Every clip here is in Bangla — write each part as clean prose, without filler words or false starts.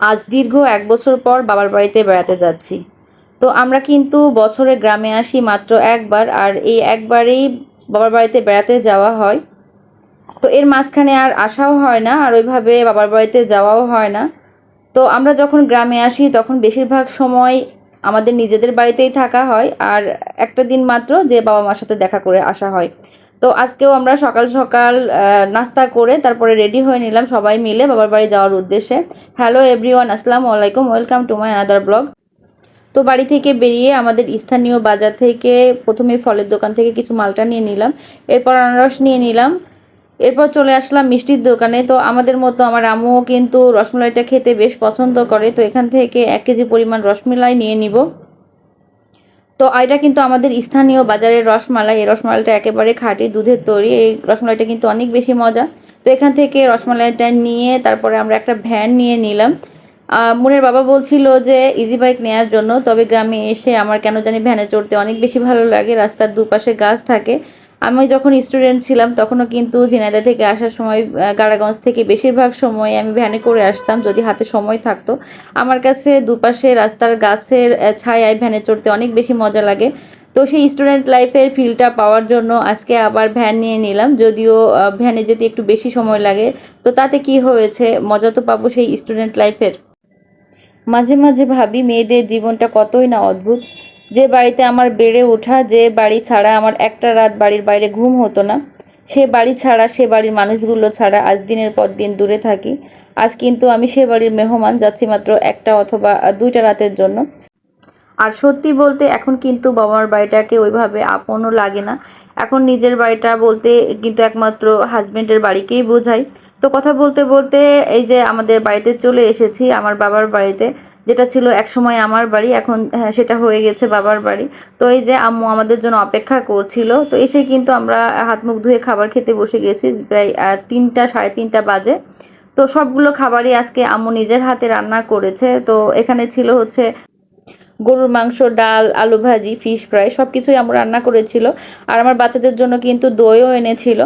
আজ দীর্ঘ ১ বছর পর বাবার বাড়িতে বেড়াতে যাচ্ছি। তো আমরা কিন্তু বছরে গ্রামে আসি মাত্র একবার, আর এই একবারেই বাবার বাড়িতে বেড়াতে যাওয়া হয়। তো এর মাঝখানে আর আসাও হয় না, আর ওইভাবে বাবার বাড়িতে যাওয়াও হয় না। তো আমরা যখন গ্রামে আসি তখন বেশিরভাগ সময় আমাদের নিজেদের বাড়িতেই থাকা হয়, আর একটা দিন মাত্র যে বাবা মার সাথে দেখা করে আসা হয়। তো আজকেও আমরা সকাল সকাল নাস্তা করে তারপরে রেডি হয়ে নিলাম সবাই মিলে বাবার বাড়ি যাওয়ার উদ্দেশ্যে। হ্যালো এভরিওয়ান, আসসালামু আলাইকুম, welcome to my another blog. তো বাড়ি থেকে বেরিয়ে আমাদের স্থানীয় বাজার থেকে প্রথমে ফলের দোকান থেকে কিছু মালটা নিয়ে নিলাম, এরপর আনারস নিয়ে নিলাম, এরপর চলে আসলাম মিষ্টির দোকানে। তো আমাদের মতো আমার আম্মুও কিন্তু রসমালাইটা খেতে বেশ পছন্দ করে, তো এখান থেকে 1 কেজি পরিমাণ রসমালাই নিয়ে নিব। তো এটা কিন্তু আমাদের স্থানীয় বাজারের রসমালাই। এই রসমালাইটা একেবারে খাঁটি দুধের তৈরি। এই রসমালাইটা কিন্তু অনেক বেশি মজা। তো এখান থেকে রসমালাইটা নিয়ে তারপরে আমরা একটা ভ্যান নিয়ে নিলাম। মুনের বাবা বলছিল যে ইজি বাইক নেওয়ার জন্য, তবে গ্রামে এসে আমার কেন জানি ভ্যানে চড়তে অনেক বেশি ভালো লাগে। রাস্তার দুপাশে গাছ থাকে। আমি যখন স্টুডেন্ট ছিলাম তখনও কিন্তু ঝিনাইদহ থেকে আসার সময় গাড়াগঞ্জ থেকে বেশিরভাগ সময় আমি ভ্যানে করে আসতাম যদি হাতে সময় থাকতো। আমার কাছে দুপাশে রাস্তার গাছের ছায়ায় ভ্যানে চড়তে অনেক বেশি মজা লাগে। তো সেই স্টুডেন্ট লাইফের ফিলটা পাওয়ার জন্য আজকে আবার ভ্যান নিয়ে নিলাম, যদিও ভ্যানে যেতে একটু বেশি সময় লাগে। তো তাতে কি হয়েছে, মজা তো পাবো সেই স্টুডেন্ট লাইফের। মাঝে মাঝে ভাবি মেয়েদের জীবনটা কতই না অদ্ভুত। যে বাড়িতে আমার বেড়ে ওঠা, যে বাড়ি ছাড়া আমার একটা রাত বাড়ির বাইরে ঘুম হতো না, সে বাড়ি ছাড়া, সে বাড়ির মানুষগুলো ছাড়া আজ দিনের পর দিন দূরে থাকি। আজ কিন্তু আমি সে বাড়ির মেহমান, যাচ্ছি মাত্র একটা অথবা 2টা রাতের জন্য। আর সত্যি বলতে এখন কিন্তু বাবার বাড়িটাকে ওইভাবে আপনও লাগে না। এখন নিজের বাড়িটা বলতে কিন্তু একমাত্র হাজবেন্ডের বাড়িকেই বোঝাই। তো কথা বলতে বলতে এই যে আমাদের বাড়িতে চলে এসেছি, আমার বাবার বাড়িতে। যেটা ছিল একসময় আমার বাড়ি, এখন সেটা হয়ে গেছে বাবার বাড়ি। তো এই যে আম্মু আমাদের জন্য অপেক্ষা করছিল, তো এসে কিন্তু আমরা হাত মুখ ধুয়ে খাবার খেতে বসে গেছি। প্রায় 3টা, সাড়ে 3টা বাজে। তো সবগুলো খাবারই আজকে আম্মু নিজের হাতে রান্না করেছে। তো এখানে ছিল হচ্ছে গরুর মাংস, ডাল, আলু ভাজি, ফিশ ফ্রাই, সব কিছুই আম্মু রান্না করেছিল। আর আমার বাচ্চাদের জন্য কিন্তু দইও এনেছিল।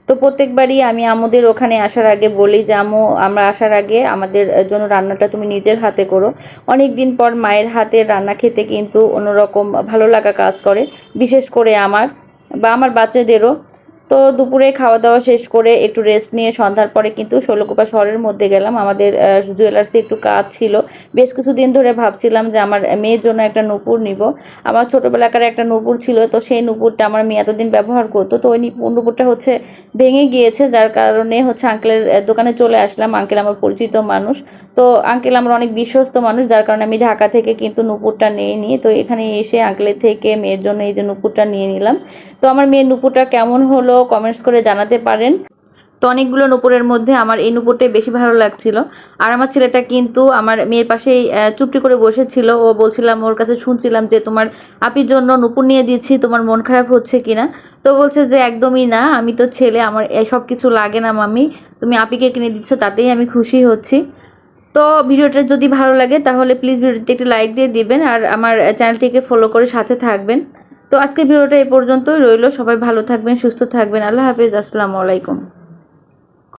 তো প্রত্যেকবারই আমি আম্মুদের ওখানে আসার আগে বলি যে আম্মু, আমরা আসার আগে আমাদের জন্য রান্নাটা তুমি নিজের হাতে করো। অনেক দিন পর মায়ের হাতের রান্না খেতে কিন্তু অন্যরকম ভালো লাগা কাজ করে, বিশেষ করে আমার বা আমার বাচ্চাদেরও। তো দুপুরে খাওয়া দাওয়া শেষ করে একটু রেস্ট নিয়ে সন্ধ্যার পরে কিন্তু শৈলকুপা শহরের মধ্যে গেলাম। আমাদের জুয়েলার্সে একটু কাজ ছিল। বেশ কিছুদিন ধরে ভাবছিলাম যে আমার মেয়ের জন্য একটা নূপুর নিব। আমার ছোটোবেলাকার একটা নূপুর ছিল, তো সেই নূপুরটা আমার মেয়ে এতদিন ব্যবহার করতো। তো ওই নূপুরটা হচ্ছে ভেঙে গিয়েছে, যার কারণে হচ্ছে আঙ্কেলের দোকানে চলে আসলাম। আঙ্কেল আমার পরিচিত মানুষ। তো আঙ্কেল আমার অনেক বিশ্বস্ত মানুষ, যার কারণে আমি ঢাকা থেকে কিন্তু নূপুরটা নিয়ে নিই। তো এখানে এসে আঙ্কেলের থেকে মেয়ের জন্য এই যে নূপুরটা নিয়ে নিলাম। তো আমার মেয়ের নূপুরটা কেমন হলো কমেন্টস করে জানাতে পারেন। তো অনেকগুলো নূপুরের মধ্যে আমার এই নূপুরটাই বেশি ভালো লাগছিল। আর আমার ছেলেটা কিন্তু আমার মেয়ের পাশেই চুপটি করে বসেছিল। ও বলছিলাম, ওর কাছে শুনছিলাম যে তোমার আপির জন্য নূপুর নিয়ে দিয়েছি, তোমার মন খারাপ হচ্ছে কিনা। তো বলছে যে একদমই না, আমি তো ছেলে, আমার এসব কিছু লাগে না মাম্মি, তুমি আপিকে কিনে দিচ্ছ তাতেই আমি খুশি হচ্ছি। তো ভিডিওটা যদি ভালো লাগে তাহলে প্লিজ ভিডিওতে একটি লাইক দিয়ে দিবেন, আর আমার চ্যানেলটিকে ফলো করে সাথে থাকবেন। তো আজকের ভিডিওটা এই পর্যন্তই রইল। সবাই ভালো থাকবেন, সুস্থ থাকবেন। আল্লাহ হাফেজ, আসসালামু আলাইকুম।